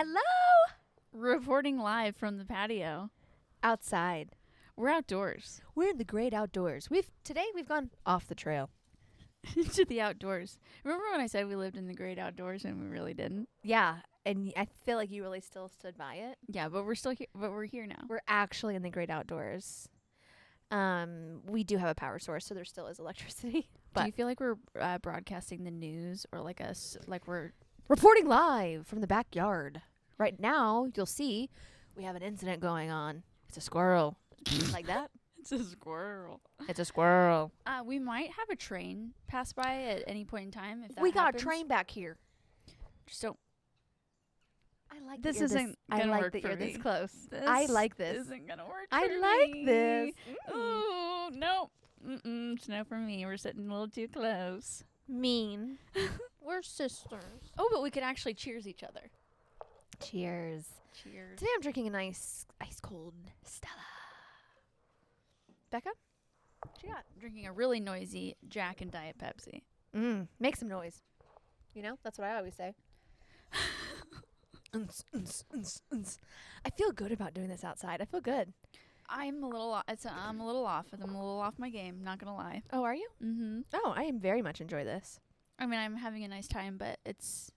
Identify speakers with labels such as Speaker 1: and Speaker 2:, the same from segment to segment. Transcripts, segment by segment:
Speaker 1: Hello!
Speaker 2: Reporting live from the patio.
Speaker 1: Outside.
Speaker 2: We're outdoors.
Speaker 1: We're in the great outdoors. Today we've gone off the trail.
Speaker 2: To the outdoors. Remember when I said we lived in the great outdoors and we really didn't?
Speaker 1: Yeah, and I feel like you really still stood by it.
Speaker 2: Yeah, but we're still here. But we're here now.
Speaker 1: We're actually in the great outdoors. We do have a power source, so there still is electricity. But
Speaker 2: Do you feel like we're broadcasting the news or like we're
Speaker 1: reporting live from the backyard. Right now, you'll see we have an incident going on. It's a squirrel. Like that?
Speaker 2: It's a squirrel.
Speaker 1: It's a squirrel.
Speaker 2: We might have a train pass by at any point in time. If that
Speaker 1: We got
Speaker 2: happens.
Speaker 1: a train back here.
Speaker 2: Just don't.
Speaker 1: I like
Speaker 2: This
Speaker 1: that you're
Speaker 2: isn't
Speaker 1: I
Speaker 2: gonna
Speaker 1: like
Speaker 2: work
Speaker 1: that
Speaker 2: for
Speaker 1: you're
Speaker 2: me.
Speaker 1: this close.
Speaker 2: This
Speaker 1: I like this.
Speaker 2: Isn't gonna work.
Speaker 1: I
Speaker 2: for
Speaker 1: like
Speaker 2: me.
Speaker 1: this.
Speaker 2: Ooh, no. It's no for me. We're sitting a little too close.
Speaker 1: Mean. We're sisters.
Speaker 2: Oh, but we could actually cheers each other.
Speaker 1: Cheers.
Speaker 2: Cheers.
Speaker 1: Today I'm drinking a nice ice cold Stella. Becca? What you got?
Speaker 2: Drinking a really noisy Jack and Diet Pepsi.
Speaker 1: Make some noise. You know, that's what I always say. I feel good about doing this outside. I feel good.
Speaker 2: I'm a little off. I'm a little off my game. Not gonna lie.
Speaker 1: Oh, are you?
Speaker 2: Mm-hmm.
Speaker 1: Oh, I very much enjoy this.
Speaker 2: I mean, I'm having a nice time, but it's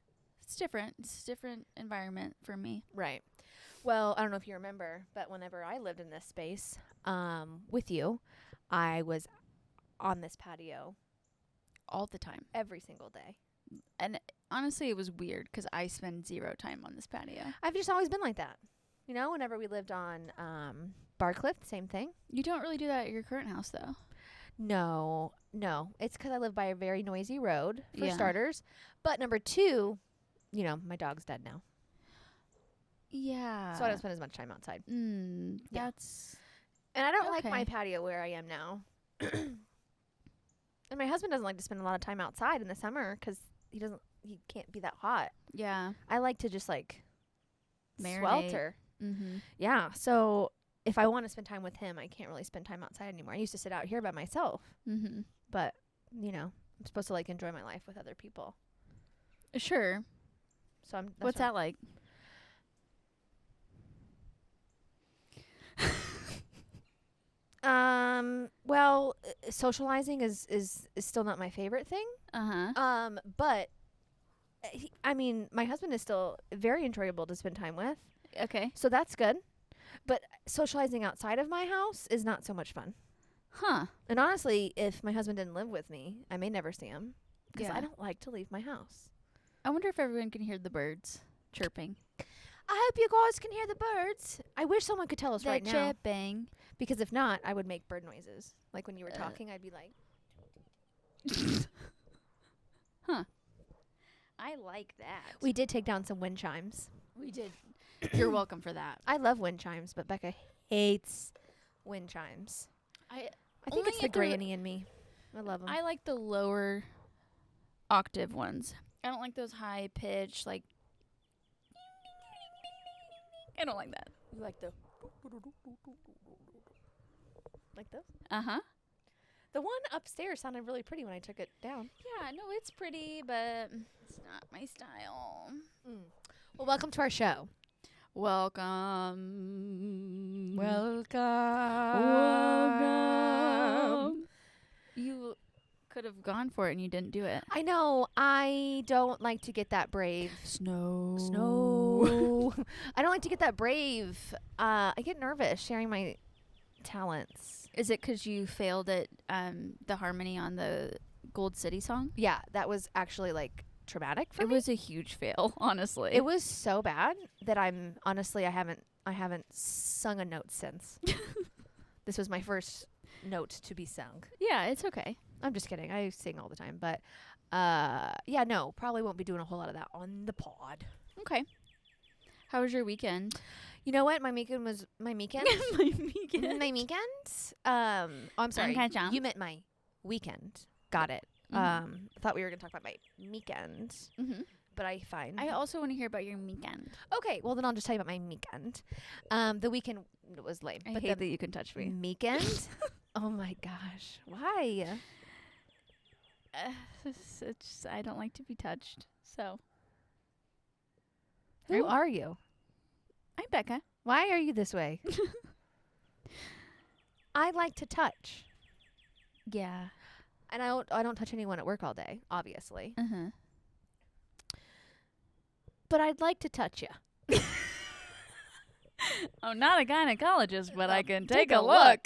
Speaker 2: different. It's a different environment for me.
Speaker 1: Right. Well, I don't know if you remember, but whenever I lived in this space with you, I was on this patio
Speaker 2: All the time.
Speaker 1: every single day.
Speaker 2: And honestly, it was weird because I spend zero time on this patio.
Speaker 1: I've just always been like that. You know, whenever we lived on Barcliff, same thing.
Speaker 2: You don't really do that at your current house, though.
Speaker 1: No. It's because I live by a very noisy road, for
Speaker 2: Yeah.
Speaker 1: starters. But number two, you know, my dog's dead now.
Speaker 2: Yeah.
Speaker 1: So I don't spend as much time outside. Yeah.
Speaker 2: That's...
Speaker 1: And I don't like my
Speaker 2: Okay.
Speaker 1: patio where I am now. And my husband doesn't like to spend a lot of time outside in the summer because he can't be that hot.
Speaker 2: Yeah.
Speaker 1: I like to just like
Speaker 2: Marinate.
Speaker 1: swelter.
Speaker 2: Mm-hmm.
Speaker 1: Yeah. So if I want to spend time with him, I can't really spend time outside anymore. I used to sit out here by myself,
Speaker 2: Mm-hmm.
Speaker 1: but you know, I'm supposed to like enjoy my life with other people.
Speaker 2: Sure.
Speaker 1: So
Speaker 2: What's that like?
Speaker 1: Well, socializing is still not my favorite thing.
Speaker 2: Uh-huh.
Speaker 1: But I mean, my husband is still very enjoyable to spend time with.
Speaker 2: Okay.
Speaker 1: So that's good. But socializing outside of my house is not so much fun.
Speaker 2: Huh.
Speaker 1: And honestly, if my husband didn't live with me, I may never see him because
Speaker 2: Yeah.
Speaker 1: I don't like to leave my house.
Speaker 2: I wonder if everyone can hear the birds chirping.
Speaker 1: I hope you guys can hear the birds. I wish someone could tell us right now.
Speaker 2: chirping.
Speaker 1: Because if not, I would make bird noises. Like when you were talking, I'd be like...
Speaker 2: Huh. I like that.
Speaker 1: We did take down some wind chimes.
Speaker 2: We did. You're welcome for that.
Speaker 1: I love wind chimes, but Becca hates wind chimes. I think
Speaker 2: Only
Speaker 1: it's the
Speaker 2: if they're-
Speaker 1: granny in me. I love them.
Speaker 2: I like the lower octave ones. I don't like those high pitch, like. I don't like that.
Speaker 1: You like the... Like this?
Speaker 2: Uh-huh.
Speaker 1: The one upstairs sounded really pretty when I took it down.
Speaker 2: Yeah, no, it's pretty, but it's not my style.
Speaker 1: Well, welcome to our show.
Speaker 2: Welcome.
Speaker 1: Welcome.
Speaker 2: You could have gone for it and you didn't do it.
Speaker 1: I know. I don't like to get that brave.
Speaker 2: Snow.
Speaker 1: I don't like to get that brave. I get nervous sharing my talents.
Speaker 2: Is it because you failed at the harmony on the Gold City song?
Speaker 1: Yeah, that was actually like traumatic for
Speaker 2: It
Speaker 1: me.
Speaker 2: was a huge fail, honestly.
Speaker 1: It was so bad that I haven't sung a note since. This was my first note to be sung.
Speaker 2: Yeah, it's okay.
Speaker 1: I'm just kidding. I sing all the time, but yeah, no, probably won't be doing a whole lot of that on the pod.
Speaker 2: Okay. How was your weekend?
Speaker 1: You know what? My weekend was my weekend.
Speaker 2: My weekend.
Speaker 1: My weekend. Oh, I'm sorry.
Speaker 2: Okay, John.
Speaker 1: You meant my weekend. Got it.
Speaker 2: Mhm.
Speaker 1: I thought we were gonna talk about my weekend,
Speaker 2: Mm-hmm.
Speaker 1: but I fine.
Speaker 2: I also want to hear about your weekend.
Speaker 1: Okay, well then I'll just tell you about my weekend. The weekend was lame,
Speaker 2: I
Speaker 1: but
Speaker 2: hate
Speaker 1: the
Speaker 2: that you can touch me.
Speaker 1: weekend. Oh my gosh, why?
Speaker 2: It's I don't like to be touched, so
Speaker 1: Who are you?
Speaker 2: I'm Becca.
Speaker 1: Why are you this way? I like to touch.
Speaker 2: Yeah.
Speaker 1: And I don't touch anyone at work all day, obviously.
Speaker 2: Uh-huh.
Speaker 1: But I'd like to touch you.
Speaker 2: I'm not a gynecologist, but I can take
Speaker 1: a
Speaker 2: a look.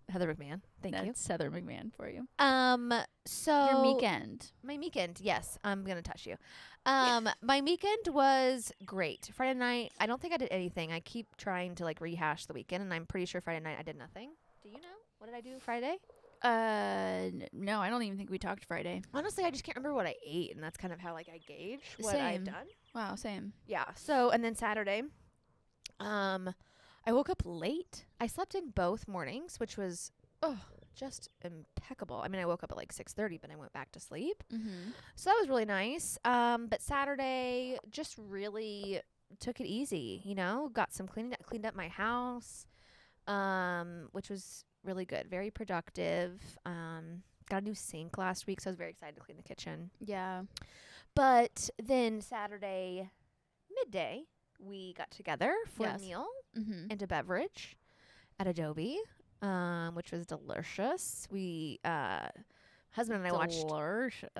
Speaker 1: Heather McMahon. Thank you.
Speaker 2: That's Heather McMahon for you.
Speaker 1: So
Speaker 2: Your weekend.
Speaker 1: My weekend, yes, I'm gonna touch you. My weekend was great. Friday night, I don't think I did anything. I keep trying to like rehash the weekend, and I'm pretty sure Friday night I did nothing. Do you know? What did I do Friday?
Speaker 2: No, I don't even think we talked Friday.
Speaker 1: Honestly, I just can't remember what I ate, and that's kind of how like I gauge what I've
Speaker 2: Same.
Speaker 1: done.
Speaker 2: Wow, same.
Speaker 1: Yeah. So, and then Saturday, I woke up late. I slept in both mornings, which was just impeccable. I mean, I woke up at like 6:30, but I went back to sleep.
Speaker 2: Mm-hmm.
Speaker 1: So that was really nice. But Saturday just really took it easy, you know, got some cleaned up my house, which was really good. Very productive. Got a new sink last week, so I was very excited to clean the kitchen.
Speaker 2: Yeah.
Speaker 1: But then Saturday midday, we got together for a meal
Speaker 2: Mm-hmm.
Speaker 1: and a beverage at Adobe, which was delicious. We, husband and I watched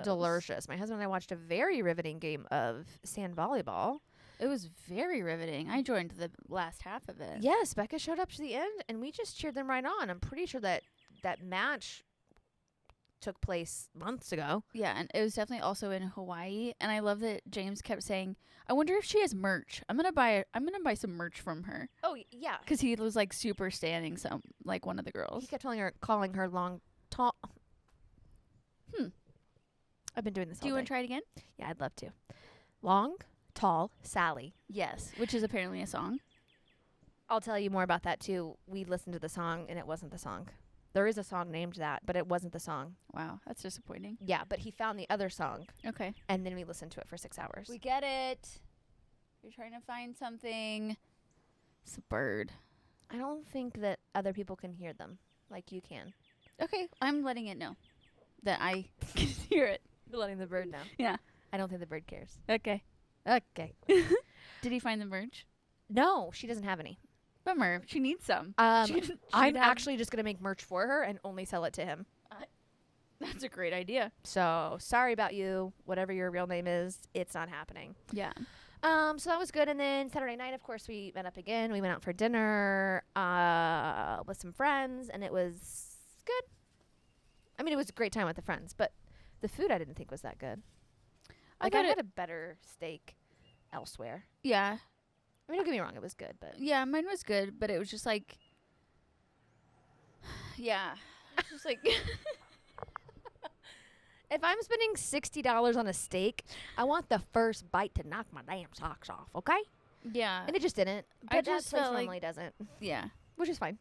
Speaker 1: delicious. My husband and I watched a very riveting game of sand volleyball.
Speaker 2: It was very riveting. I joined the last half of it.
Speaker 1: Yes, Becca showed up to the end, and we just cheered them right on. I'm pretty sure that match took place months ago.
Speaker 2: Yeah, and it was definitely also in Hawaii. And I love that James kept saying, "I wonder if she has merch. I'm gonna buy some merch from her."
Speaker 1: Oh yeah,
Speaker 2: Because he was like super standing like one of the girls.
Speaker 1: he kept calling her long, tall. I've been doing this.
Speaker 2: Do you
Speaker 1: all
Speaker 2: want
Speaker 1: day.
Speaker 2: to try it again?
Speaker 1: Yeah, I'd love to. Long, tall, Sally.
Speaker 2: Yes, which is apparently a song.
Speaker 1: I'll tell you more about that too. We listened to the song and it wasn't the song. There is a song named that, but it wasn't the song.
Speaker 2: Wow, that's disappointing.
Speaker 1: Yeah, but he found the other song
Speaker 2: Okay.
Speaker 1: and then we listened to it for 6 hours.
Speaker 2: We get it. You're trying to find something. It's a bird.
Speaker 1: I don't think that other people can hear them like you can.
Speaker 2: Okay, I'm letting it know that I can hear it.
Speaker 1: You're letting the bird know.
Speaker 2: Yeah.
Speaker 1: I don't think the bird cares.
Speaker 2: Okay.
Speaker 1: Okay.
Speaker 2: Did he find the merch?
Speaker 1: No, she doesn't have any.
Speaker 2: Bummer. She needs some. She'd
Speaker 1: I'm
Speaker 2: have-
Speaker 1: actually just going to make merch for her and only sell it to him.
Speaker 2: That's a great idea.
Speaker 1: So, sorry about you. Whatever your real name is, it's not happening.
Speaker 2: Yeah.
Speaker 1: So that was good. And then Saturday night, of course, we met up again. We went out for dinner with some friends, and it was good. I mean, it was a great time with the friends, but the food I didn't think was that good. Like, I had a better steak elsewhere.
Speaker 2: Yeah.
Speaker 1: I mean, don't get me wrong, it was good, but
Speaker 2: Yeah, mine was good, but it was just like, yeah. It's just like,
Speaker 1: if I'm spending $60 on a steak, I want the first bite to knock my damn socks off, okay?
Speaker 2: yeah.
Speaker 1: And it just didn't.
Speaker 2: I
Speaker 1: But
Speaker 2: just
Speaker 1: that place
Speaker 2: felt like-
Speaker 1: normally doesn't,
Speaker 2: Yeah.
Speaker 1: which is fine.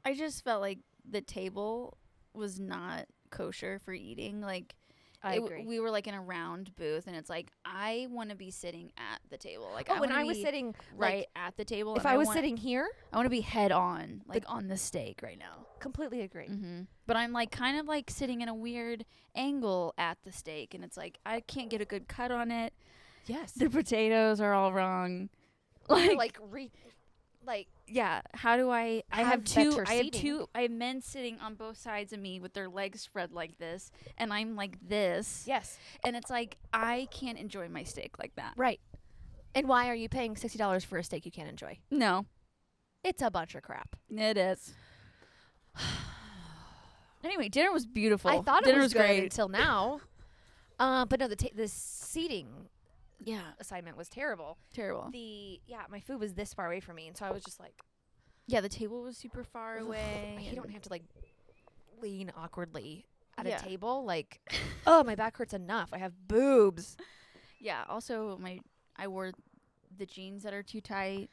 Speaker 2: I just felt like the table was not kosher for eating. Like,
Speaker 1: I agree.
Speaker 2: we were like in a round booth, and it's like, I want to be sitting at the table. Like,
Speaker 1: When I was
Speaker 2: be
Speaker 1: sitting
Speaker 2: right at the table.
Speaker 1: if
Speaker 2: and
Speaker 1: I was
Speaker 2: want-
Speaker 1: sitting here,
Speaker 2: I want to be head on, like on the steak right now.
Speaker 1: completely agree.
Speaker 2: Mm-hmm. But I'm like kind of like sitting in a weird angle at the steak, and it's like I can't get a good cut on it.
Speaker 1: Yes.
Speaker 2: The potatoes are all wrong. Yeah. How do I have
Speaker 1: better seating.
Speaker 2: two. I have men sitting on both sides of me with their legs spread like this, and I'm like this.
Speaker 1: Yes.
Speaker 2: And it's like I can't enjoy my steak like that.
Speaker 1: Right. And why are you paying $60 for a steak you can't enjoy?
Speaker 2: No,
Speaker 1: It's a bunch of crap.
Speaker 2: it is. Anyway, dinner was beautiful.
Speaker 1: I thought
Speaker 2: dinner
Speaker 1: it was good
Speaker 2: great.
Speaker 1: until now. But no, the seating
Speaker 2: Yeah,
Speaker 1: assignment was terrible.
Speaker 2: terrible.
Speaker 1: My food was this far away from me, and so I was just like,
Speaker 2: Yeah, the table was super far away.
Speaker 1: I hate it when I have to like lean awkwardly at
Speaker 2: Yeah.
Speaker 1: a table. Like, oh, my back hurts enough. I have boobs.
Speaker 2: Yeah. Also, I wore the jeans that are too tight.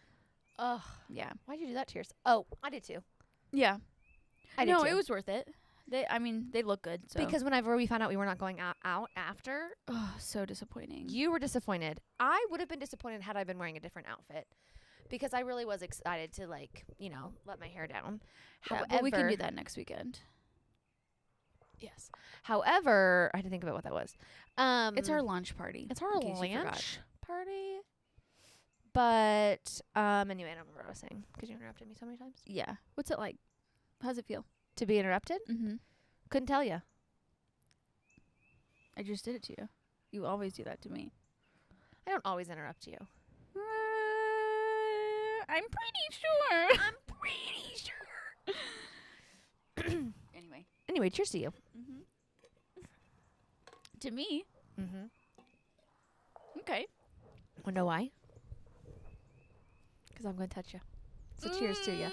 Speaker 1: Ugh.
Speaker 2: Yeah.
Speaker 1: Why'd you do that to yourself? Oh, I did too.
Speaker 2: Yeah.
Speaker 1: I did
Speaker 2: No,
Speaker 1: too.
Speaker 2: it was worth it. They look good. So.
Speaker 1: Because whenever we found out we were not going out after,
Speaker 2: so disappointing.
Speaker 1: you were disappointed. I would have been disappointed had I been wearing a different outfit. Because I really was excited to, like, let my hair down.
Speaker 2: Yeah,
Speaker 1: However,
Speaker 2: but we can do that next weekend.
Speaker 1: Yes. However, I had to think about what that was.
Speaker 2: It's our launch party.
Speaker 1: It's our
Speaker 2: in case you forgot.
Speaker 1: lunch party. But anyway, I don't remember what I was saying because you interrupted me so many times.
Speaker 2: Yeah. What's it like? How's it feel?
Speaker 1: To be interrupted?
Speaker 2: Mm-hmm.
Speaker 1: Couldn't tell you.
Speaker 2: I just did it to you. You always do that to me.
Speaker 1: I don't always interrupt you.
Speaker 2: I'm pretty sure.
Speaker 1: I'm pretty sure.
Speaker 2: Anyway,
Speaker 1: cheers to you.
Speaker 2: Mm-hmm. To me.
Speaker 1: Mm-hmm.
Speaker 2: Okay.
Speaker 1: Wanna know why? Because I'm going to touch you. So cheers to you.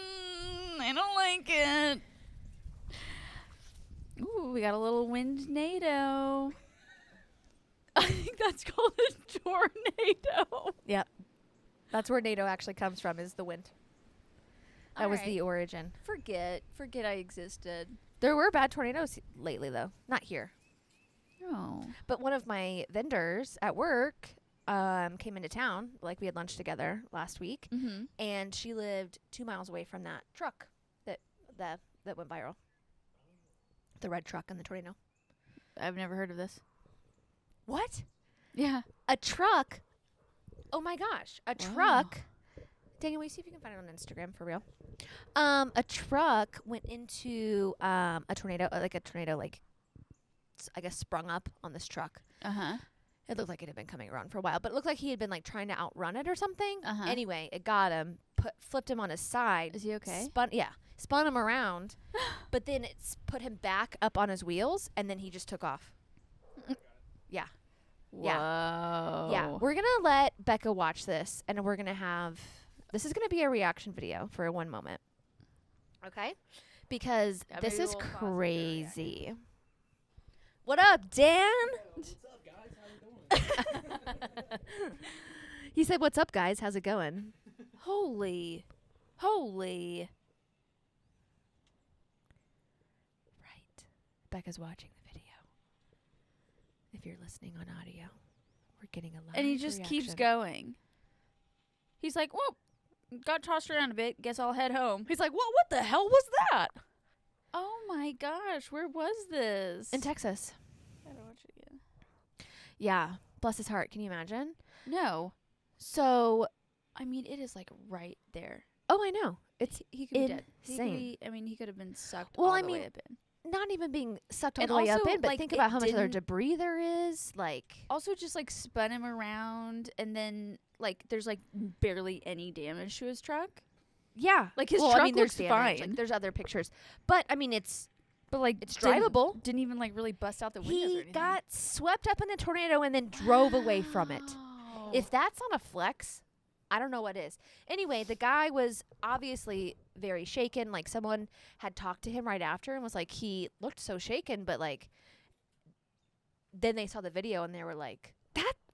Speaker 2: I don't like it. Ooh, we got a little windnado. I think that's called a tornado.
Speaker 1: Yep. That's where NATO actually comes from, is the wind. That was the origin.
Speaker 2: Forget I existed.
Speaker 1: There were bad tornadoes lately, though. Not here.
Speaker 2: Oh.
Speaker 1: But one of my vendors at work came into town. Like, we had lunch together last week.
Speaker 2: Mm-hmm.
Speaker 1: And she lived 2 miles away from that truck that went viral. The red truck and the tornado.
Speaker 2: I've never heard of this.
Speaker 1: What?
Speaker 2: Yeah.
Speaker 1: A truck? Oh, my gosh. A truck. Daniel, will you see if you can find it on Instagram for real? A truck went into a tornado, I guess, sprung up on this truck.
Speaker 2: Uh-huh.
Speaker 1: It looked like it had been coming around for a while, but it looked like he had been like trying to outrun it or something.
Speaker 2: Uh-huh.
Speaker 1: Anyway, it got him, flipped him on his side.
Speaker 2: Is he okay?
Speaker 1: Spun him around, but then it's put him back up on his wheels, and then he just took off. Yeah.
Speaker 2: Whoa.
Speaker 1: Yeah. We're going to let Becca watch this, and we're going to have... This is going to be a reaction video for one moment. Okay? Because this is crazy. What up, Dan?
Speaker 3: What's up, guys? How you doing?
Speaker 1: He said, "What's up, guys? How's it going?"
Speaker 2: Holy.
Speaker 1: Right. Becca's watching the video. If you're listening on audio, we're getting a live
Speaker 2: And he just keeps
Speaker 1: reaction.
Speaker 2: going. He's like, whoa, got tossed around a bit. Guess I'll head home.
Speaker 1: He's like, what the hell was that?
Speaker 2: Oh my gosh, where was this?
Speaker 1: In Texas.
Speaker 2: Gotta watch it again.
Speaker 1: Yeah. Bless his heart. Can you imagine?
Speaker 2: No.
Speaker 1: So,
Speaker 2: I mean, it is like right there.
Speaker 1: oh, I know. It's
Speaker 2: He could be dead.
Speaker 1: insane.
Speaker 2: He could have been sucked
Speaker 1: Well,
Speaker 2: all
Speaker 1: I
Speaker 2: the
Speaker 1: mean,
Speaker 2: way up in.
Speaker 1: not even being sucked all
Speaker 2: And
Speaker 1: the way up
Speaker 2: also,
Speaker 1: in, but
Speaker 2: like,
Speaker 1: think
Speaker 2: it
Speaker 1: about how much other
Speaker 2: didn't-
Speaker 1: debris there is. Like,
Speaker 2: Also just like spun him around, and then like there's like barely any damage to his truck.
Speaker 1: yeah.
Speaker 2: Like his
Speaker 1: Well,
Speaker 2: truck
Speaker 1: I mean, there's
Speaker 2: looks
Speaker 1: damage.
Speaker 2: fine.
Speaker 1: Like, there's other pictures. But, I mean, it's
Speaker 2: But
Speaker 1: it's drivable.
Speaker 2: Didn't even like really bust out the windows or
Speaker 1: He
Speaker 2: anything.
Speaker 1: got swept up in a tornado and then drove away from it.
Speaker 2: Wow.
Speaker 1: If that's not a flex, I don't know what is. Anyway, the guy was obviously very shaken. Like, someone had talked to him right after and was like, he looked so shaken, but like, then they saw the video and they were like,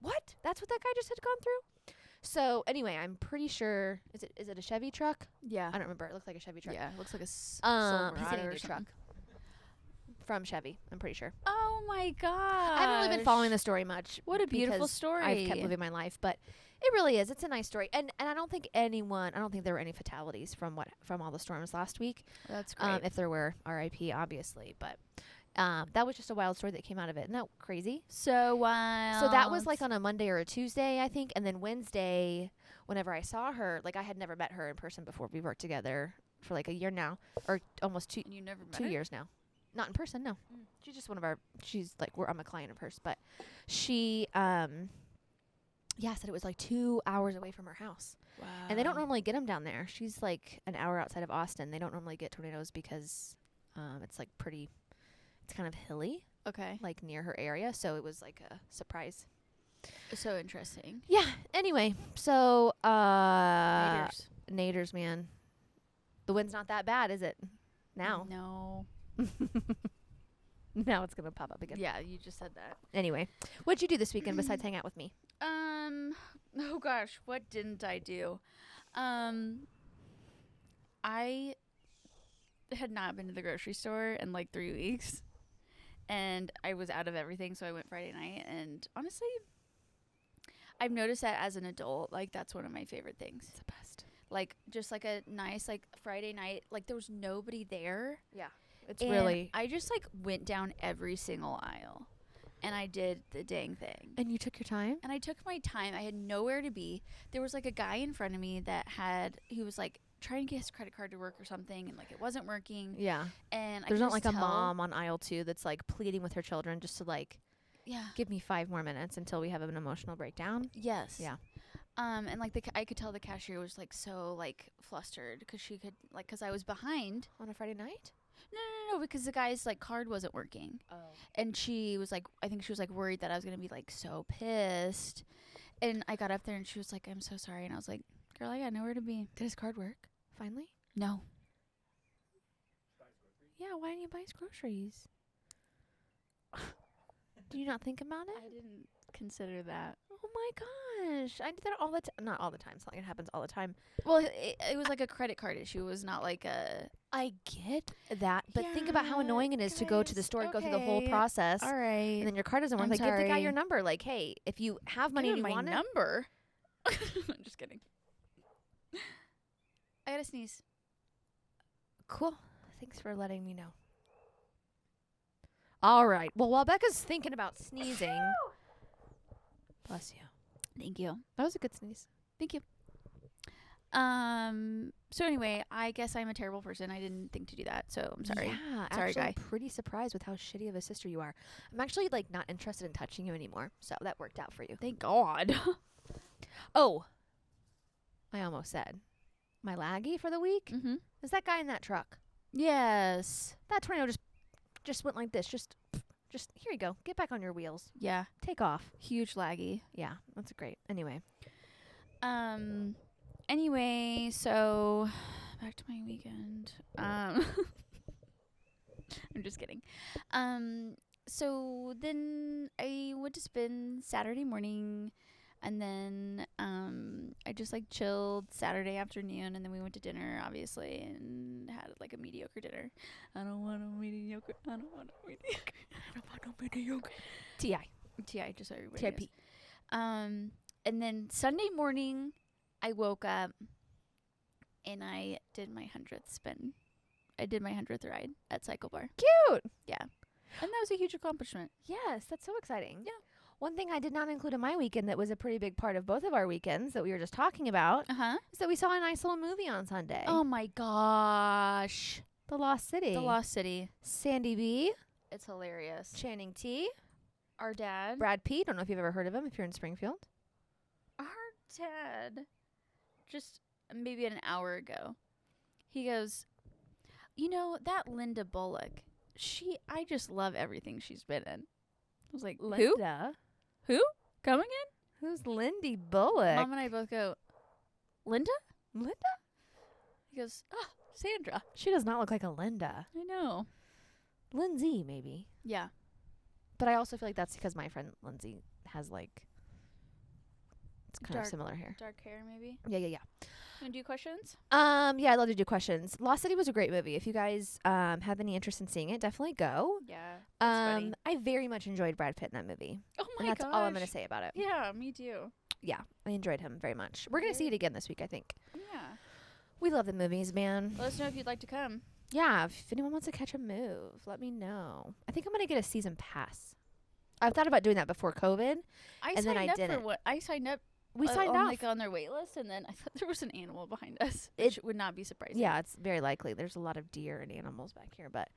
Speaker 1: what? That's what that guy just had gone through? So anyway, I'm pretty sure, is it a Chevy truck?
Speaker 2: Yeah.
Speaker 1: I don't remember. It looked like a Chevy truck.
Speaker 2: Yeah, it looks like a
Speaker 1: He's in
Speaker 2: Silverado
Speaker 1: a
Speaker 2: or
Speaker 1: new
Speaker 2: something.
Speaker 1: truck from Chevy. I'm pretty sure.
Speaker 2: Oh my god!
Speaker 1: I haven't really been following the story much.
Speaker 2: What a beautiful
Speaker 1: because
Speaker 2: story.
Speaker 1: I've kept living my life, but it really is. It's a nice story, and I don't think there were any fatalities from all the storms last week.
Speaker 2: That's great.
Speaker 1: If there were, R.I.P. obviously, but that was just a wild story that came out of it. Isn't that crazy?
Speaker 2: So wild.
Speaker 1: So that was like on a Monday or a Tuesday, I think, and then Wednesday, whenever I saw her, like I had never met her in person before. We worked together for like a year now, or almost
Speaker 2: And you never met
Speaker 1: 2
Speaker 2: her?
Speaker 1: years now. Not in person, no.
Speaker 2: Mm.
Speaker 1: She's just one of our. She's like I'm a client of hers, but she said it was like 2 hours away from her house,
Speaker 2: Wow.
Speaker 1: and they don't normally get them down there. She's like an hour outside of Austin. They don't normally get tornadoes because it's like pretty. It's kind of hilly,
Speaker 2: Okay.
Speaker 1: like near her area, so it was like a surprise.
Speaker 2: So interesting.
Speaker 1: Yeah. Anyway, so
Speaker 2: Naders.
Speaker 1: Naders, man, the wind's not that bad, is it? Now.
Speaker 2: No.
Speaker 1: Now it's gonna pop up again.
Speaker 2: Yeah, you just said that.
Speaker 1: Anyway, what'd you do this weekend besides hang out with me?
Speaker 2: Oh gosh, what didn't I do? I had not been to the grocery store in like 3 weeks, and I was out of everything, so I went Friday night, and honestly, I've noticed that as an adult, like that's one of my favorite things.
Speaker 1: It's the best.
Speaker 2: Like just like a nice like Friday night, like there was nobody there.
Speaker 1: Yeah. It's
Speaker 2: And
Speaker 1: really
Speaker 2: I just like went down every single aisle. and I did the dang thing.
Speaker 1: And you took your time?
Speaker 2: And I took my time. I had nowhere to be. There was like a guy in front of me he was like trying to get his credit card to work or something, and like it wasn't working.
Speaker 1: Yeah.
Speaker 2: And
Speaker 1: There's
Speaker 2: I
Speaker 1: not
Speaker 2: could
Speaker 1: like
Speaker 2: just
Speaker 1: a
Speaker 2: tell-
Speaker 1: mom on aisle 2 that's like pleading with her children just to like
Speaker 2: Yeah.
Speaker 1: give me 5 more minutes until we have an emotional breakdown.
Speaker 2: Yes.
Speaker 1: Yeah.
Speaker 2: And like I could tell the cashier was like so like flustered because she could like because I was behind.
Speaker 1: On a Friday night?
Speaker 2: No, because the guy's like card wasn't working.
Speaker 1: Oh.
Speaker 2: And she was like, I think she was like worried that I was gonna be like so pissed. And I got up there and she was like, I'm so sorry. And I was like, girl, I got nowhere to be.
Speaker 1: Did his card work? Finally?
Speaker 2: No.
Speaker 1: Yeah, why didn't you buy his groceries? Do you not think about it?
Speaker 2: I didn't consider that.
Speaker 1: Oh my gosh. I do that all the time. Not all the time. It's not like it happens all the time.
Speaker 2: Well, it was like a credit card issue. It was not like a.
Speaker 1: I get that. But think about how
Speaker 2: Yeah,
Speaker 1: annoying it is to go to the
Speaker 2: guys,
Speaker 1: store and go through the whole
Speaker 2: okay,
Speaker 1: process.
Speaker 2: All right.
Speaker 1: And then your card doesn't work.
Speaker 2: I'm
Speaker 1: Like, give the guy
Speaker 2: sorry.
Speaker 1: your number. Like, hey, if you have money and you
Speaker 2: my
Speaker 1: want it.
Speaker 2: number. I'm just kidding. I gotta sneeze.
Speaker 1: Cool. Thanks for letting me know. All right. Well, while Becca's thinking about sneezing. Bless you.
Speaker 2: Thank you.
Speaker 1: That was a good sneeze.
Speaker 2: Thank you. So anyway, I guess I'm a terrible person. I didn't think to do that, so I'm sorry.
Speaker 1: Yeah,
Speaker 2: Sorry,
Speaker 1: actually,
Speaker 2: guy.
Speaker 1: I'm pretty surprised with how shitty of a sister you are. I'm actually like not interested in touching you anymore, so that worked out for you.
Speaker 2: Thank God.
Speaker 1: Oh, I almost said my laggy for the week
Speaker 2: Mm-hmm.
Speaker 1: is that guy in that truck.
Speaker 2: Yes.
Speaker 1: That tornado just went like this. Just here you go. Get back on your wheels.
Speaker 2: Yeah.
Speaker 1: Take off.
Speaker 2: Huge laggy.
Speaker 1: Yeah, that's great. Anyway,
Speaker 2: Anyway, so back to my weekend. I'm just kidding. So then I went to spin Saturday morning, and then I just like chilled Saturday afternoon, and then we went to dinner, obviously, and had like a mediocre dinner. I don't want a mediocre. I don't want a mediocre. I don't want a mediocre.
Speaker 1: TI,
Speaker 2: Just so everybody
Speaker 1: TIP.
Speaker 2: knows. And then Sunday morning, I woke up and I did my 100th spin. I did my 100th ride at Cycle Bar.
Speaker 1: Cute.
Speaker 2: Yeah. And that was a huge accomplishment.
Speaker 1: Yes, that's so exciting.
Speaker 2: Yeah.
Speaker 1: One thing I did not include in my weekend that was a pretty big part of both of our weekends that we were just talking about
Speaker 2: Uh-huh.
Speaker 1: is that we saw a nice little movie on Sunday.
Speaker 2: Oh my gosh.
Speaker 1: The Lost City.
Speaker 2: The Lost City.
Speaker 1: Sandy B,
Speaker 2: It's hilarious.
Speaker 1: Channing T,
Speaker 2: Our dad.
Speaker 1: Brad Pitt. Don't know if you've ever heard of him if you're in Springfield.
Speaker 2: Our dad, just maybe an hour ago, he goes, you know, that Linda Bullock, I just love everything she's been in. I was like, who?
Speaker 1: Linda.
Speaker 2: Who? Come again?
Speaker 1: Who's Lindy Bullock?
Speaker 2: Mom and I both go, Linda?
Speaker 1: Linda?
Speaker 2: He goes, Sandra.
Speaker 1: She does not look like a Linda.
Speaker 2: I know.
Speaker 1: Lindsay, maybe.
Speaker 2: Yeah.
Speaker 1: But I also feel like that's because my friend Lindsay has like, it's kind
Speaker 2: Dark-
Speaker 1: of similar hair.
Speaker 2: Dark hair, maybe.
Speaker 1: Yeah.
Speaker 2: You want to do questions?
Speaker 1: Yeah, I'd love to do questions. Lost City was a great movie. If you guys have any interest in seeing it, definitely go.
Speaker 2: Yeah. That's funny.
Speaker 1: I very much enjoyed Brad Pitt in that movie.
Speaker 2: Oh my
Speaker 1: And that's
Speaker 2: gosh.
Speaker 1: all I'm going to say about it.
Speaker 2: Yeah, me too.
Speaker 1: Yeah, I enjoyed him very much. We're going to see it again this week, I think.
Speaker 2: Yeah.
Speaker 1: We love the movies, man.
Speaker 2: Let us know if you'd like to come.
Speaker 1: Yeah, if anyone wants to catch a move, let me know. I think I'm going to get a season pass. I've thought about doing that before COVID.
Speaker 2: I
Speaker 1: And then
Speaker 2: signed
Speaker 1: I
Speaker 2: up
Speaker 1: didn't.
Speaker 2: for what? I signed up.
Speaker 1: We signed off.
Speaker 2: like on their wait list, and then I thought there was an animal behind us,
Speaker 1: It-
Speaker 2: which would not be surprising.
Speaker 1: Yeah, it's very likely. There's a lot of deer and animals back here, but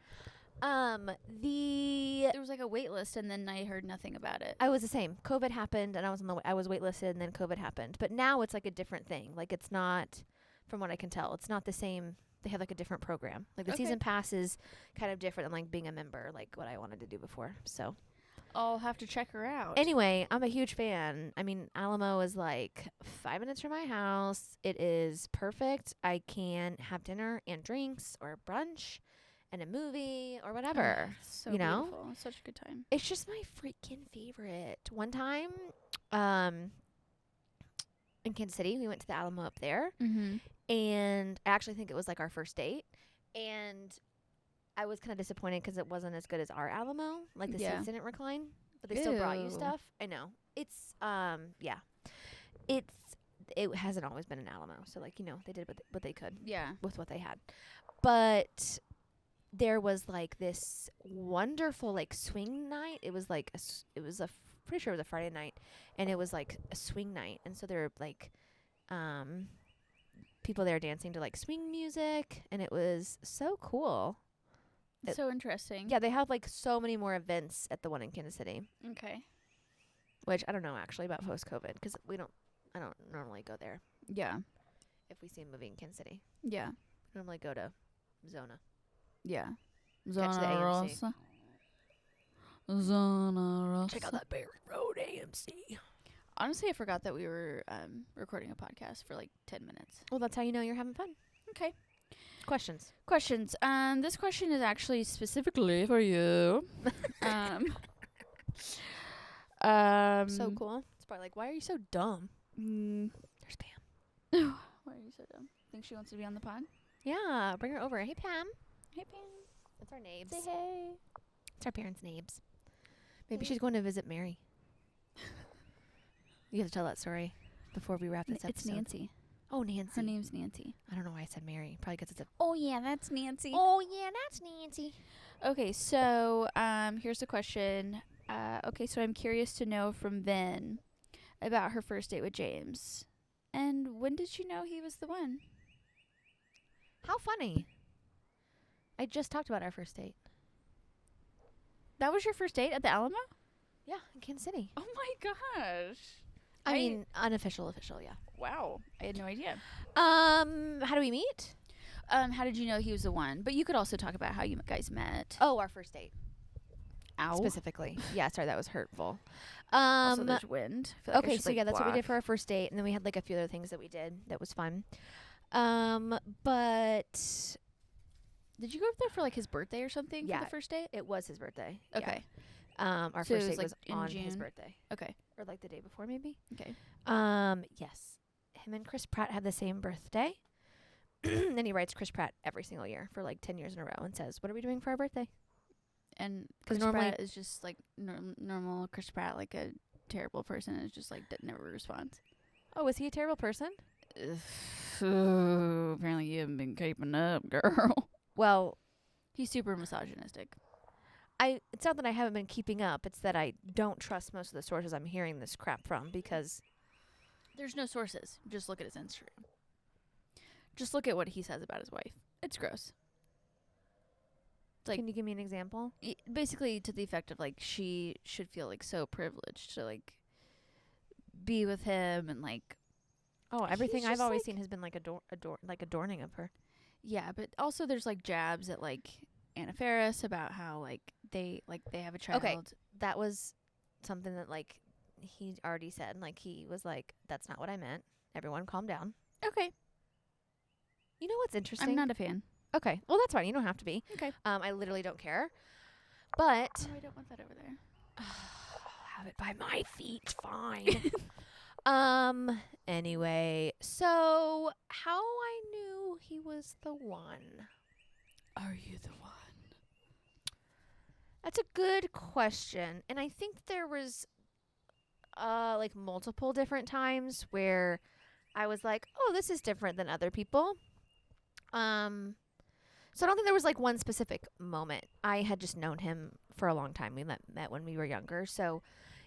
Speaker 1: the
Speaker 2: There was like a wait list, and then I heard nothing about it.
Speaker 1: I was the same. COVID happened, and I was waitlisted, and then COVID happened. But now it's like a different thing. Like it's not, from what I can tell, it's not the same. They have like a different program. Like the
Speaker 2: Okay.
Speaker 1: season pass is kind of different than like being a member, like what I wanted to do before. So
Speaker 2: I'll have to check her out.
Speaker 1: anyway, I'm a huge fan. I mean, Alamo is like 5 minutes from my house. It is perfect. I can have dinner and drinks or brunch and a movie or whatever.
Speaker 2: Oh, it's so
Speaker 1: you know?
Speaker 2: beautiful. It's such a good time.
Speaker 1: It's just my freaking favorite. One time, in Kansas City, we went to the Alamo up there,
Speaker 2: Mm-hmm.
Speaker 1: and I actually think it was like our first date, and I was kind of disappointed because it wasn't as good as our Alamo. Like the
Speaker 2: Yeah.
Speaker 1: seats didn't recline, but they still brought you
Speaker 2: Ew.
Speaker 1: stuff. I know. It's yeah. It hasn't always been an Alamo, so like, you know, they did what they could
Speaker 2: Yeah.
Speaker 1: with what they had. But there was like this wonderful like swing night. It was like pretty sure it was a Friday night, and it was like a swing night, and so there were like people there dancing to like swing music, and it was so cool.
Speaker 2: So interesting.
Speaker 1: Yeah, they have like so many more events at the one in Kansas City,
Speaker 2: Okay.
Speaker 1: which I don't know actually about post-COVID because I don't normally go there
Speaker 2: Yeah.
Speaker 1: if we see a movie in Kansas City.
Speaker 2: Yeah.
Speaker 1: I normally go to Zona.
Speaker 2: Yeah.
Speaker 1: Catch the AMC.
Speaker 2: Rosa. Zona Rosa.
Speaker 1: Check out that Barry Road AMC.
Speaker 2: Honestly, I forgot that we were recording a podcast for like 10 minutes.
Speaker 1: Well, that's how you know you're having fun.
Speaker 2: Okay.
Speaker 1: Questions.
Speaker 2: Questions. This question is actually specifically for you.
Speaker 1: So cool. It's probably like, why are you so dumb? There's Pam.
Speaker 2: Why are you so dumb? Think she wants to be on the pod?
Speaker 1: Yeah, bring her over. Hey, Pam.
Speaker 2: Hey, Pam.
Speaker 1: That's our nabes.
Speaker 2: Say hey.
Speaker 1: It's our parents' nabes. Maybe
Speaker 2: Hey.
Speaker 1: she's going to visit Mary. You have to tell that story before we wrap this episode.
Speaker 2: It's Nancy.
Speaker 1: Oh, Nancy.
Speaker 2: Her name's Nancy.
Speaker 1: I don't know why I said Mary. Probably because it's a...
Speaker 2: Oh, yeah, that's Nancy.
Speaker 1: Oh, yeah, that's Nancy.
Speaker 2: Okay, so here's the question. Okay, so I'm curious to know from Vin about her first date with James. And when did you know he was the one?
Speaker 1: How funny. I just talked about our first date.
Speaker 2: That was your first date at the Alamo?
Speaker 1: Yeah, in Kansas City.
Speaker 2: Oh my gosh.
Speaker 1: I mean, unofficial, official, yeah.
Speaker 2: Wow. I had no idea.
Speaker 1: How do we meet?
Speaker 2: How did you know he was the one? But you could also talk about how you guys met.
Speaker 1: Oh, our first date.
Speaker 2: Ow.
Speaker 1: Specifically. Yeah, sorry, that was hurtful.
Speaker 2: Also, there's wind. I feel like I
Speaker 1: Okay,
Speaker 2: should,
Speaker 1: so
Speaker 2: like,
Speaker 1: yeah, that's what we did
Speaker 2: block.
Speaker 1: for our first date, and then we had like a few other things that we did that was fun. But
Speaker 2: Did you go up there for like his birthday or something
Speaker 1: Yeah.
Speaker 2: for the first date?
Speaker 1: it was his birthday. yeah.
Speaker 2: Okay.
Speaker 1: Our
Speaker 2: So it
Speaker 1: first
Speaker 2: was,
Speaker 1: date
Speaker 2: like,
Speaker 1: was
Speaker 2: in
Speaker 1: on his
Speaker 2: June?
Speaker 1: birthday,
Speaker 2: Okay.
Speaker 1: or like the day before, maybe.
Speaker 2: Okay.
Speaker 1: Yes, him and Chris Pratt had the same birthday. Then he writes Chris Pratt every single year for like 10 years in a row and says, "What are we doing for our birthday?"
Speaker 2: And
Speaker 1: 'Cause
Speaker 2: Chris
Speaker 1: normally-
Speaker 2: Pratt is just like normal Chris Pratt, like a terrible person, is just like that never responds.
Speaker 1: Oh, is he a terrible person?
Speaker 2: Apparently you haven't been keeping up, girl.
Speaker 1: Well,
Speaker 2: He's super misogynistic.
Speaker 1: it's not that I haven't been keeping up. It's that I don't trust most of the sources I'm hearing this crap from because
Speaker 2: There's no sources. Just look at his Instagram. Just look at what he says about his wife. It's gross. Like-
Speaker 1: can you give me an example?
Speaker 2: Basically to the effect of like she should feel like so privileged to like be with him and like
Speaker 1: Oh, everything I've
Speaker 2: just,
Speaker 1: always
Speaker 2: like-
Speaker 1: seen has been like adorning of her.
Speaker 2: yeah, but also there's like jabs at like Anna Faris about how like they have a child.
Speaker 1: Okay. That was something that like he already said. Like he was like, "That's not what I meant. Everyone, calm down."
Speaker 2: Okay.
Speaker 1: You know what's interesting?
Speaker 2: I'm not a fan.
Speaker 1: Okay. Well, that's fine. You don't have to be.
Speaker 2: Okay.
Speaker 1: I literally don't care. But
Speaker 2: Oh, I don't want that over there.
Speaker 1: have it by my feet. Fine. Anyway, so how I knew he was the one?
Speaker 2: Are you the one?
Speaker 1: That's a good question. And I think there was like multiple different times where I was like, "Oh, this is different than other people." So I don't think there was like one specific moment. I had just known him for a long time. We met when we were younger. So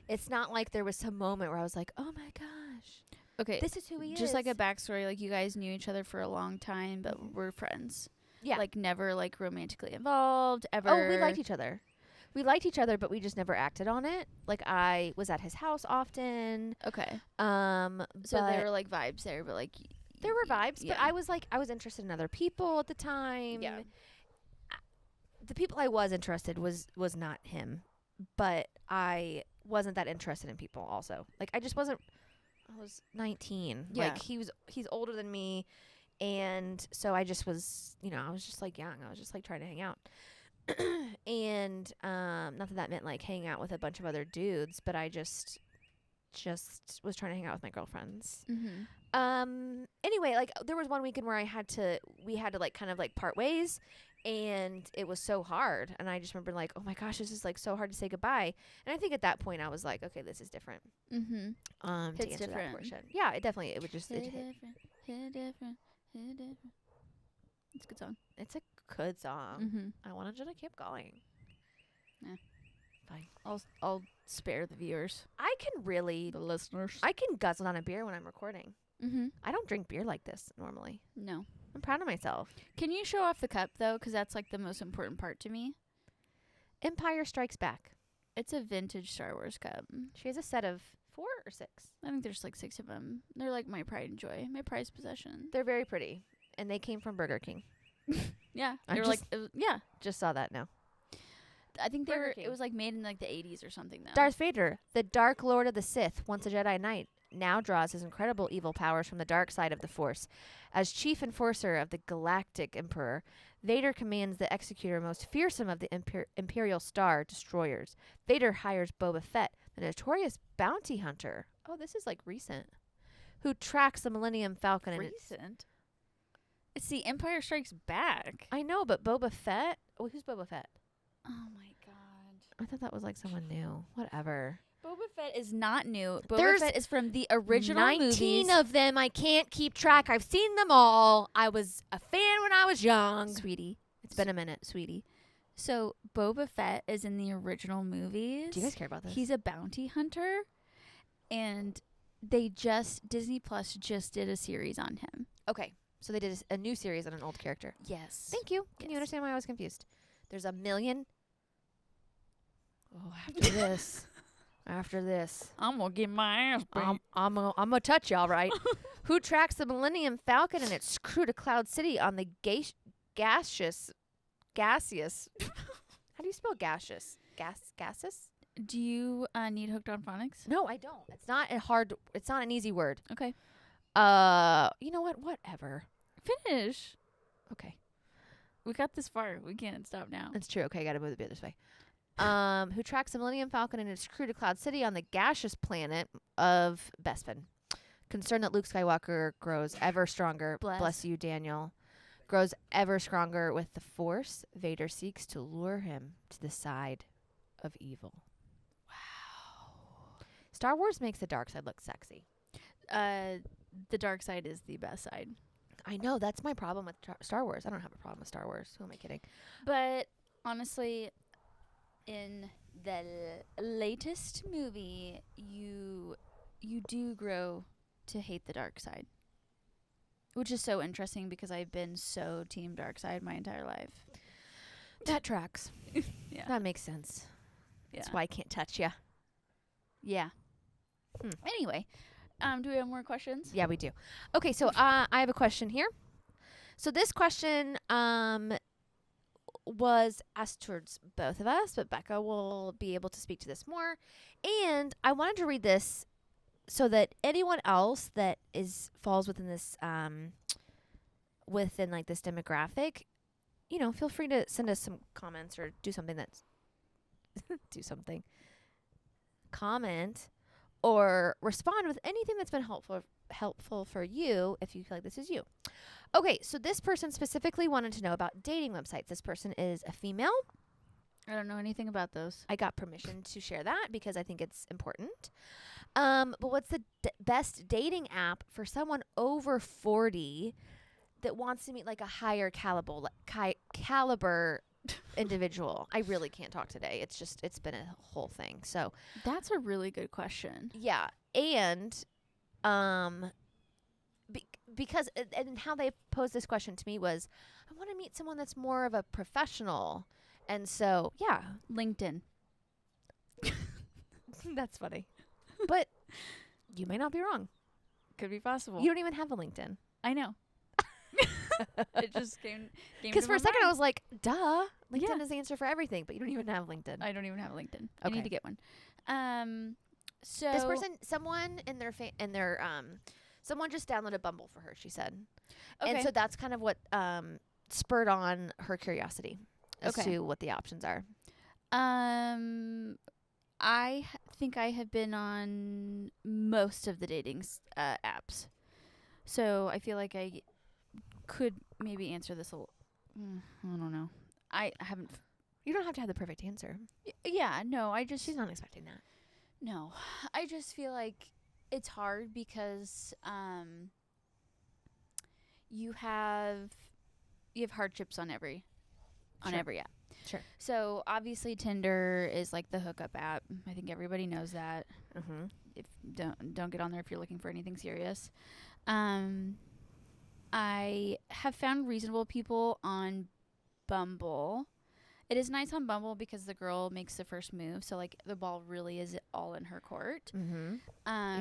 Speaker 1: it's not like there was some moment where I was like, "Oh my gosh,
Speaker 2: Okay.
Speaker 1: this is who he is."
Speaker 2: Just like a backstory, like you guys knew each other for a long time, but were friends.
Speaker 1: yeah.
Speaker 2: Like never like romantically involved ever.
Speaker 1: Oh, we liked each other. We liked each other, but we just never acted on it. Like I was at his house often.
Speaker 2: Okay.
Speaker 1: So
Speaker 2: So there were like vibes there, but like
Speaker 1: there were vibes, but
Speaker 2: yeah.
Speaker 1: I was interested in other people at the time.
Speaker 2: Yeah.
Speaker 1: The people I was interested was not him, but I wasn't that interested in people also. Like I just wasn't. I was 19.
Speaker 2: Yeah.
Speaker 1: Like he's older than me, and so I just was, I was just like young. I was just like trying to hang out. And not that meant like hang out with a bunch of other dudes, but I just was trying to hang out with my girlfriends.
Speaker 2: Mm-hmm.
Speaker 1: Anyway, like there was one weekend where we had to like kind of like part ways, and it was so hard. And I just remember like, oh my gosh, this is like so hard to say goodbye. And I think at that point I was like, okay, this is different.
Speaker 2: Mm-hmm.
Speaker 1: To
Speaker 2: It's
Speaker 1: answer
Speaker 2: different.
Speaker 1: that portion, yeah, it definitely it would just
Speaker 2: Hit
Speaker 1: it hit.
Speaker 2: different. Hit different. Hit different. It's a good song.
Speaker 1: It's a good song.
Speaker 2: Mm-hmm.
Speaker 1: I wanted you to keep going.
Speaker 2: Yeah.
Speaker 1: Fine.
Speaker 2: I'll spare the viewers,
Speaker 1: I can really,
Speaker 2: the listeners.
Speaker 1: I can guzzle on a beer when I'm recording.
Speaker 2: Mm-hmm.
Speaker 1: I don't drink beer like this normally.
Speaker 2: No.
Speaker 1: I'm proud of myself.
Speaker 2: Can you show off the cup though? Because that's like the most important part to me.
Speaker 1: Empire Strikes Back.
Speaker 2: It's a vintage Star Wars cup.
Speaker 1: She has a set of 4 or 6.
Speaker 2: I think there's like 6 of them. They're like my pride and joy, my prized possession.
Speaker 1: They're very pretty, and they came from Burger King.
Speaker 2: Yeah,
Speaker 1: I
Speaker 2: they were like, yeah.
Speaker 1: Just saw that now.
Speaker 2: I think they
Speaker 1: Burger
Speaker 2: were.
Speaker 1: King.
Speaker 2: It was like made in like the 80s or something though.
Speaker 1: Darth Vader, the Dark Lord of the Sith, once a Jedi Knight, now draws his incredible evil powers from the dark side of the Force. As chief enforcer of the Galactic Emperor, Vader commands the executor most fearsome of the Imperial Star Destroyers. Vader hires Boba Fett, the notorious bounty hunter. Oh, this is like recent. Who tracks the Millennium Falcon. And
Speaker 2: Recent. It's the Empire Strikes Back.
Speaker 1: I know, but Boba Fett? Oh, who's Boba Fett?
Speaker 2: Oh my god.
Speaker 1: I thought that was like someone new. Whatever.
Speaker 2: Boba Fett is not new. Boba
Speaker 1: There's
Speaker 2: Fett is from the original
Speaker 1: 19
Speaker 2: movies.
Speaker 1: of them. I can't keep track. I've seen them all. I was a fan when I was young.
Speaker 2: Sweetie.
Speaker 1: It's been a minute.
Speaker 2: Sweetie. So Boba Fett is in the original movies.
Speaker 1: Do you guys care about this?
Speaker 2: He's a bounty hunter, and Disney Plus just did a series on him.
Speaker 1: Okay. So they did a new series on an old character.
Speaker 2: Yes.
Speaker 1: Thank you. Can you
Speaker 2: Yes.
Speaker 1: understand why I was confused? There's a million. Oh, after this. After this.
Speaker 2: I'm gonna get my ass beat.
Speaker 1: I'm gonna touch you, all right. Who tracks the Millennium Falcon and its crew to Cloud City on the gaseous? How do you spell gaseous? Gaseous?
Speaker 2: Do you need Hooked on Phonics?
Speaker 1: No, I don't. It's not a hard. It's not an easy word.
Speaker 2: Okay.
Speaker 1: You know what? Whatever.
Speaker 2: Finish.
Speaker 1: Okay,
Speaker 2: We got this far. We can't stop now.
Speaker 1: that's true. Okay, I gotta move the beer this way. Who tracks the Millennium Falcon and its crew to Cloud City on the gaseous planet of Bespin? Concerned that Luke Skywalker grows ever stronger. Bless you, Daniel. Grows ever stronger with the Force. Vader seeks to lure him to the side of evil. Wow. Star Wars makes the dark side look sexy.
Speaker 2: The dark side is the best side.
Speaker 1: I know, that's my problem with Star Wars. I don't have a problem with Star Wars. Who am I kidding?
Speaker 2: But honestly, in the latest movie, you do grow to hate the dark side, which is so interesting because I've been so team dark side my entire life.
Speaker 1: That tracks.
Speaker 2: Yeah.
Speaker 1: That makes sense.
Speaker 2: Yeah.
Speaker 1: That's why I can't touch you.
Speaker 2: Yeah.
Speaker 1: Hmm.
Speaker 2: Anyway, do we have more questions?
Speaker 1: Yeah, we do. Okay, so I have a question here. So this question was asked towards both of us, but Becca will be able to speak to this more. And I wanted to read this so that anyone else that falls within this within like this demographic, you know, feel free to send us some comments or do something that's comment or respond with anything that's been helpful for you if you feel like this is you. Okay, so this person specifically wanted to know about dating websites. This person is a female.
Speaker 2: I don't know anything about those.
Speaker 1: I got permission to share that because I think it's important. But what's the best dating app for someone over 40 that wants to meet like a higher caliber individual? I really can't talk today. It's been a whole thing. So
Speaker 2: That's a really good question.
Speaker 1: yeah, and because and how they posed this question to me was, I want to meet someone that's more of a professional, and so yeah,
Speaker 2: LinkedIn.
Speaker 1: that's funny, but you may not be wrong.
Speaker 2: Could be possible.
Speaker 1: You don't even have a LinkedIn.
Speaker 2: I know. It just came
Speaker 1: Because
Speaker 2: to
Speaker 1: for
Speaker 2: my
Speaker 1: a second I
Speaker 2: mind.
Speaker 1: was like, duh, LinkedIn
Speaker 2: Yeah.
Speaker 1: is the answer for everything, but you don't even have LinkedIn.
Speaker 2: I don't even have a LinkedIn. I
Speaker 1: Okay.
Speaker 2: need to get one. So
Speaker 1: This person, someone in their someone just downloaded Bumble for her, she said.
Speaker 2: Okay.
Speaker 1: And so that's kind of what spurred on her curiosity as
Speaker 2: Okay.
Speaker 1: to what the options are.
Speaker 2: I think I have been on most of the dating apps, so I feel like I could maybe answer this a little. I don't know. I haven't.
Speaker 1: You don't have to have the perfect answer.
Speaker 2: Yeah, no. I just
Speaker 1: She's not expecting that.
Speaker 2: no. I just feel like it's hard because you have hardships on every on
Speaker 1: Sure.
Speaker 2: every app.
Speaker 1: Sure.
Speaker 2: So obviously Tinder is like the hookup app. I think everybody knows that.
Speaker 1: Mm-hmm.
Speaker 2: If don't get on there if you're looking for anything serious. I have found reasonable people on Bumble. It is nice on Bumble because the girl makes the first move, so like the ball really is all in her court.
Speaker 1: Mm-hmm.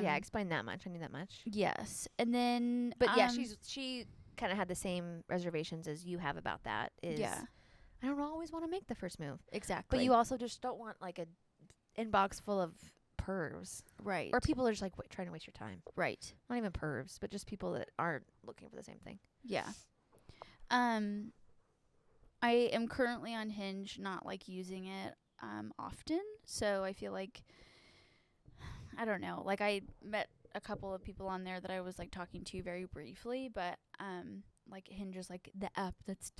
Speaker 1: Yeah, explain that much. I knew that much.
Speaker 2: Yes, and then
Speaker 1: But yeah, she kind of had the same reservations as you have about that.
Speaker 2: yeah,
Speaker 1: I don't always want to make the first move,
Speaker 2: exactly.
Speaker 1: but you also just don't want like a inbox full of pervs
Speaker 2: right
Speaker 1: or people that are just like trying to waste your time.
Speaker 2: right.
Speaker 1: Not even pervs, but just people that aren't looking for the same thing.
Speaker 2: Yeah. I am currently on Hinge, not like using it often, so I feel like I don't know. Like I met a couple of people on there that I was like talking to very briefly, but like Hinge is like the app that's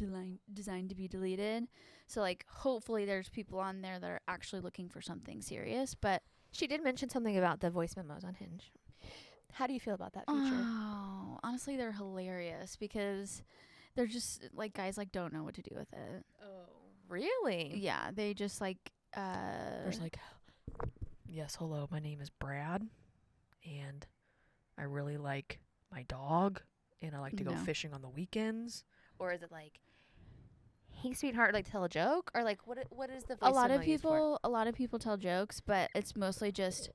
Speaker 2: designed to be deleted. So like hopefully there's people on there that are actually looking for something serious, but
Speaker 1: She did mention something about the voice memos on Hinge. How do you feel about that feature?
Speaker 2: oh, honestly they're hilarious because they're just like guys like don't know what to do with it.
Speaker 1: Oh, really?
Speaker 2: Yeah, they just like
Speaker 3: There's like, yes, hello, my name is Brad, and I really like my dog, and I like to go
Speaker 2: No.
Speaker 3: fishing on the weekends.
Speaker 1: Or is it like, hey, sweetheart, like tell a joke? Or like, what is the voice
Speaker 2: a lot
Speaker 1: memo
Speaker 2: of
Speaker 1: used for?
Speaker 2: people tell jokes, but it's mostly just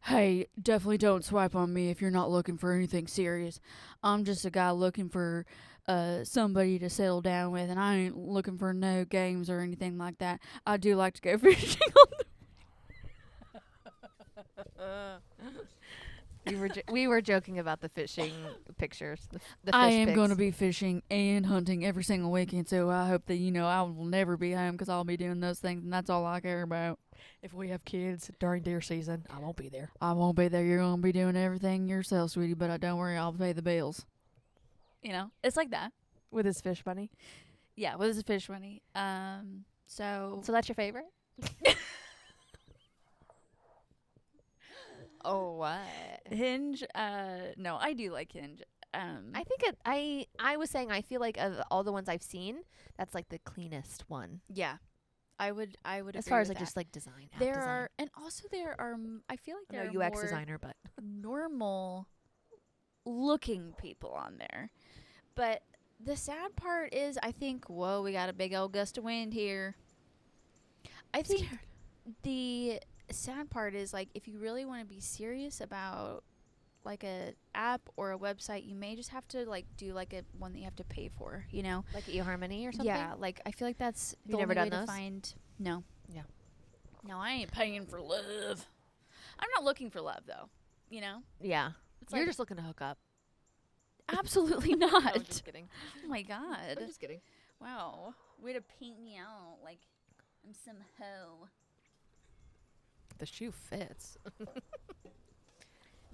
Speaker 2: hey, definitely don't swipe on me if you're not looking for anything serious. I'm just a guy looking for somebody to settle down with, and I ain't looking for no games or anything like that. I do like to go fishing on
Speaker 1: We were joking about the fishing pictures. The fish
Speaker 2: I am
Speaker 1: pics.
Speaker 2: going to be fishing and hunting every single weekend, so I hope that, I will never be home because I'll be doing those things, and that's all I care about.
Speaker 3: If we have kids during deer season, I won't be there.
Speaker 2: I won't be there. You're going to be doing everything yourself, sweetie, but don't worry, I'll pay the bills. It's like that.
Speaker 1: with his fish bunny.
Speaker 2: Yeah, with his fish money. So
Speaker 1: So that's your favorite? Oh, what?
Speaker 2: Hinge, no, I do like Hinge.
Speaker 1: I think I was saying I feel like of all the ones I've seen, that's like the cleanest one.
Speaker 2: yeah, I would
Speaker 1: As
Speaker 2: agree
Speaker 1: far as
Speaker 2: with
Speaker 1: like
Speaker 2: that.
Speaker 1: just like design. app
Speaker 2: There
Speaker 1: design.
Speaker 2: are, and also there are, I feel like there
Speaker 1: I'm no
Speaker 2: are
Speaker 1: UX
Speaker 2: more
Speaker 1: designer, but
Speaker 2: normal looking people on there. But the sad part is, I think, whoa, we got a big old gust of wind here. I think the sad part is, like, if you really want to be serious about like a app or a website, you may just have to like do like a one that you have to pay for,
Speaker 1: like eHarmony or something.
Speaker 2: Yeah, like I feel like that's
Speaker 1: You
Speaker 2: the
Speaker 1: never
Speaker 2: only way
Speaker 1: done
Speaker 2: to
Speaker 1: those?
Speaker 2: find. No.
Speaker 1: Yeah.
Speaker 2: No, I ain't paying for love. I'm not looking for love though.
Speaker 1: Yeah.
Speaker 2: It's
Speaker 1: You're
Speaker 2: like,
Speaker 1: just looking to hook up.
Speaker 2: absolutely
Speaker 1: No,
Speaker 2: not.
Speaker 1: I'm just kidding.
Speaker 2: Oh my god.
Speaker 1: I'm just kidding.
Speaker 2: Wow. Way to paint me out like I'm some hoe.
Speaker 3: The shoe fits.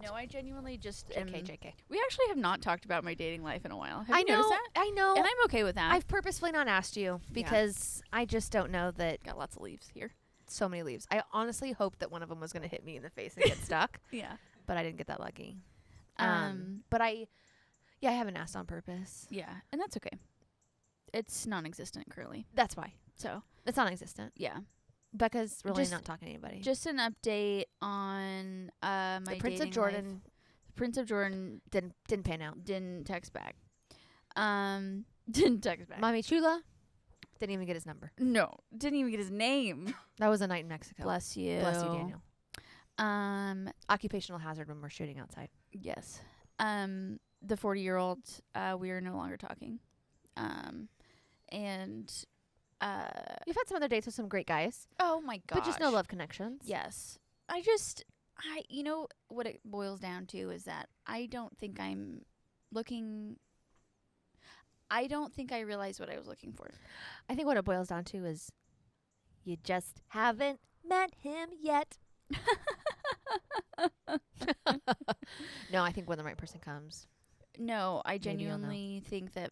Speaker 2: No, I genuinely just
Speaker 1: JK.
Speaker 2: We actually have not talked about my dating life in a while. Have
Speaker 1: I
Speaker 2: you
Speaker 1: know.
Speaker 2: noticed that?
Speaker 1: I know.
Speaker 2: And I'm okay with that.
Speaker 1: I've purposefully not asked you because I just don't know that
Speaker 2: got lots of leaves here.
Speaker 1: so many leaves. I honestly hoped that one of them was going to hit me in the face and get stuck,
Speaker 2: Yeah.
Speaker 1: but I didn't get that lucky. But I haven't asked on purpose.
Speaker 2: Yeah, and that's okay. It's non-existent currently.
Speaker 1: That's why.
Speaker 2: So,
Speaker 1: It's non-existent.
Speaker 2: yeah.
Speaker 1: Becca's really
Speaker 2: Just-
Speaker 1: not talking to anybody.
Speaker 2: Just an update on my
Speaker 1: the Prince of
Speaker 2: dating
Speaker 1: Jordan
Speaker 2: life. The Prince of Jordan
Speaker 1: didn't pan out.
Speaker 2: didn't text back. Didn't text back.
Speaker 1: Mommy Chula didn't even get his number.
Speaker 2: No, didn't even get his name.
Speaker 1: That was a night in Mexico.
Speaker 2: Bless you.
Speaker 1: Bless you, Daniel.
Speaker 2: Um,
Speaker 1: Occupational hazard when we're shooting outside.
Speaker 2: yes. The 40-year-old, we are no longer talking. And
Speaker 1: You've had some other dates with some great guys,
Speaker 2: oh my gosh.
Speaker 1: but just no love connections.
Speaker 2: Yes. You know what it boils down to is that I don't think I realized what I was looking for.
Speaker 1: I think what it boils down to is you just haven't met him yet. No, I think when the right person comes.
Speaker 2: No, I
Speaker 1: Maybe you'll know.
Speaker 2: genuinely think that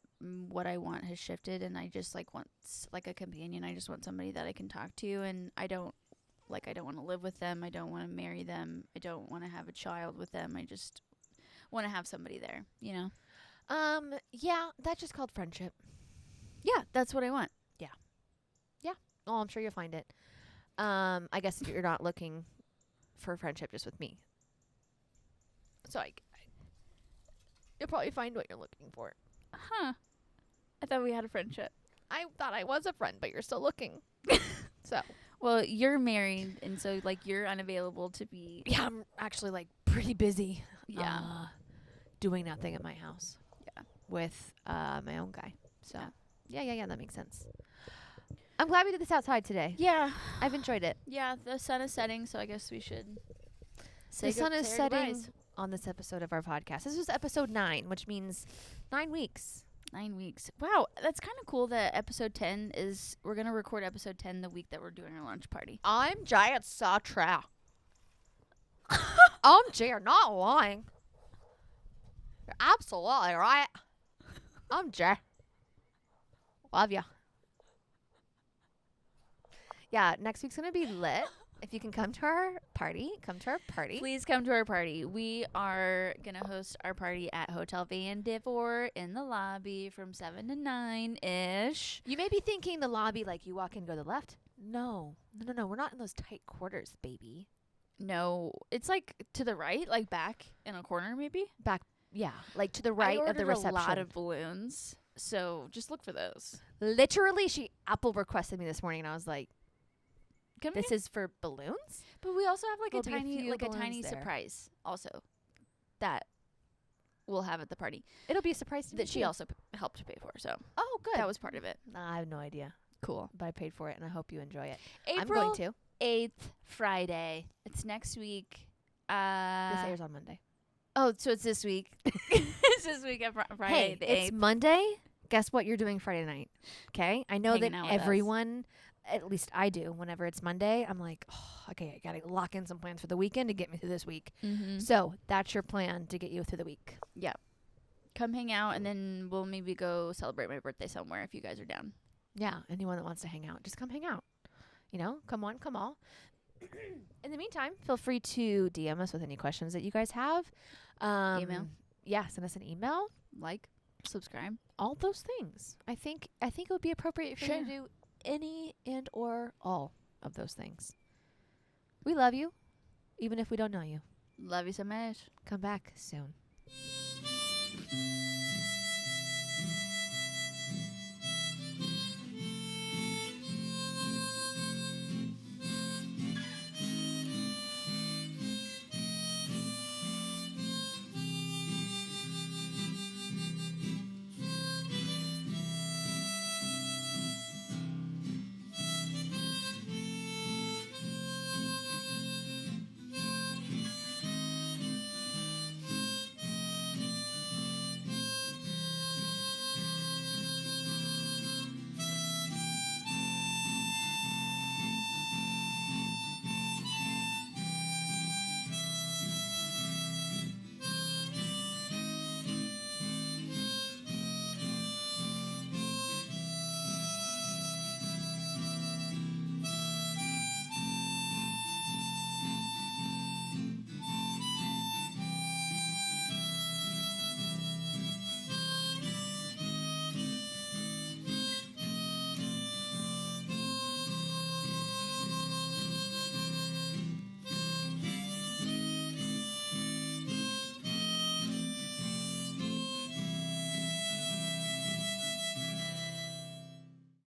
Speaker 2: what I want has shifted, and I just want like a companion. I just want somebody that I can talk to, and I don't want to live with them. I don't want to marry them. I don't want to have a child with them. I just want to have somebody there,
Speaker 1: Yeah, that's just called friendship.
Speaker 2: Yeah, that's what I want.
Speaker 1: Yeah. Oh, I'm sure you'll find it. I guess you're not looking for friendship just with me. So you'll probably find what you're looking for.
Speaker 2: Huh. I thought we had a friendship.
Speaker 1: I thought I was a friend, but you're still looking. So.
Speaker 2: Well, you're married, and so, like, you're unavailable to be...
Speaker 1: Yeah, I'm actually, like, pretty busy.
Speaker 2: Yeah.
Speaker 1: Doing nothing at my house.
Speaker 2: Yeah.
Speaker 1: With my own guy. So, yeah, that makes sense. I'm glad we did this outside today.
Speaker 2: Yeah.
Speaker 1: I've enjoyed it.
Speaker 2: Yeah, the sun is setting, so I guess we should
Speaker 1: The sun is setting on this episode of our podcast. This was episode 9, which means 9 weeks.
Speaker 2: 9 weeks. Wow, that's kind of cool that episode 10 is... We're going to record episode 10 the week that we're doing our lunch party.
Speaker 1: I'm Giant Satra. You're not lying. You're absolutely right. I'm Jay. Love ya. Yeah, next week's going to be lit. If you can come to our party, come to our party.
Speaker 2: Please come to our party. We are going to host our party at Hotel Van Divor in the lobby from 7 to 9-ish.
Speaker 1: You may be thinking the lobby, like you walk in, go to the left. No. We're not in those tight quarters, baby.
Speaker 2: No, it's like to the right, like back in a corner maybe.
Speaker 1: Back, yeah, like to the right of the reception.
Speaker 2: I ordered a lot of balloons, so just look for those.
Speaker 1: Literally, she Apple requested me this morning, and I was like,
Speaker 2: Come
Speaker 1: "This
Speaker 2: here.
Speaker 1: is for balloons?"
Speaker 2: But we also have like
Speaker 1: There'll be a
Speaker 2: a
Speaker 1: few
Speaker 2: tiny
Speaker 1: balloons there.
Speaker 2: surprise also that we'll have at the party
Speaker 1: It'll be a surprise to me
Speaker 2: that she
Speaker 1: too.
Speaker 2: also helped pay for. So
Speaker 1: Oh, good.
Speaker 2: that was part of it.
Speaker 1: I have no idea,
Speaker 2: Cool.
Speaker 1: but I paid for it, and I hope you enjoy it.
Speaker 2: April
Speaker 1: I'm going to.
Speaker 2: 8th, Friday. It's next week.
Speaker 1: This airs on Monday.
Speaker 2: Oh, so it's this week. It's this week at Friday
Speaker 1: Hey,
Speaker 2: the 8th.
Speaker 1: it's Monday. Guess what you're doing Friday night? Okay, I know
Speaker 2: Hanging
Speaker 1: that
Speaker 2: out with us.
Speaker 1: everyone, at least I do. Whenever it's Monday, I'm like, oh, okay, I gotta lock in some plans for the weekend to get me through this week.
Speaker 2: Mm-hmm.
Speaker 1: So that's your plan to get you through the week.
Speaker 2: Yeah. Come hang out, and then we'll maybe go celebrate my birthday somewhere if you guys are down.
Speaker 1: Yeah, anyone that wants to hang out, just come hang out. You know, come one, come all. In the meantime, feel free to DM us with any questions that you guys have.
Speaker 2: Email.
Speaker 1: Yeah, send us an email.
Speaker 2: Like, subscribe.
Speaker 1: All those things. I think it would be appropriate for you to do any and or all of those things. We love you, even if we don't know you.
Speaker 2: Love you so much.
Speaker 1: Come back soon.